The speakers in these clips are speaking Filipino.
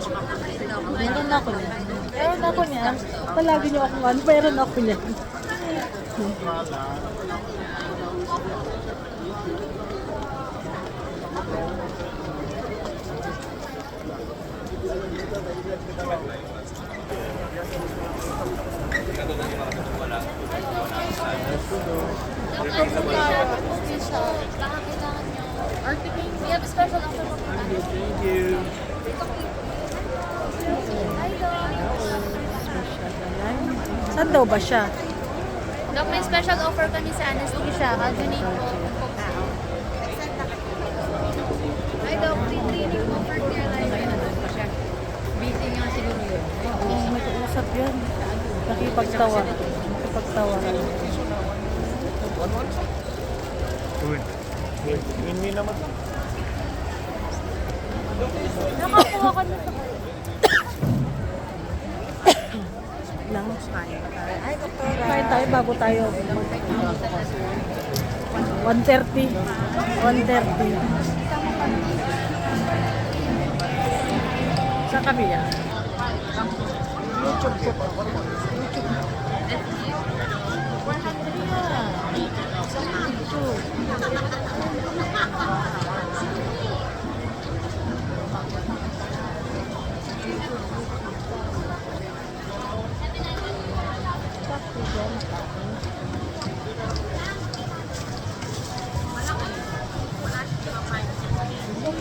Meron ako niya. Meron ako niya. Palagi niyo akong ano, meron ako niya. We have a special offer for Thank you. Saan daw ba siya? Dok, may special offer kami sa anesthesia. Donate po. Hi, Doc. Free training po for Caroline. Busy nga siguro yun. Oo, mag-uusap yan. Nakipagtawa. Nakipagtawa. Good. Good. Hindi naman. Nakakuha ka na sa Lang. Kain tayo bago tayo. 1:30. 1:30. Saan kami yan? YouTube ko.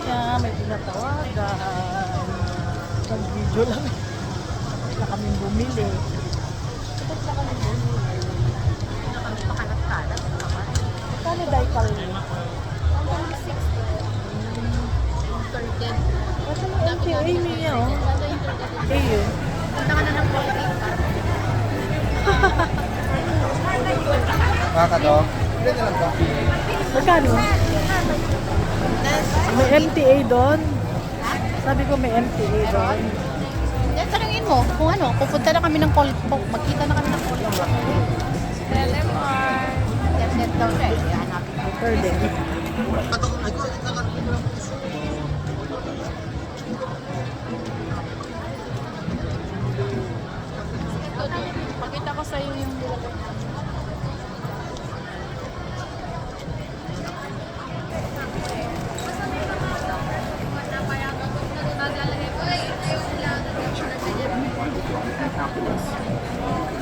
Kaya may pinatawagan. Nag-video lang. Na kami bumili. Ba't na kami bumili? Kano dahil kami? Kasi yung NTA niya, oh. Ayun. Punta ka na ng Colgate. Maka to. Ilan na lang ba? Magkano? May MTA doon. Sabi ko may MTA doon. Yan, tanungin mo kung ano, pupunta na kami ng Colgate. Magkita na kami ng Colgate. Telemar. Net daw siya eh. Hanapin ko. Curling. Pakita ko sa'yo yung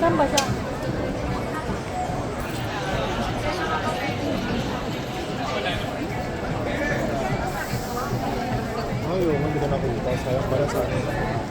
Saan ba siya? Ayaw, hindi ka nakita. Sayang para sa akin.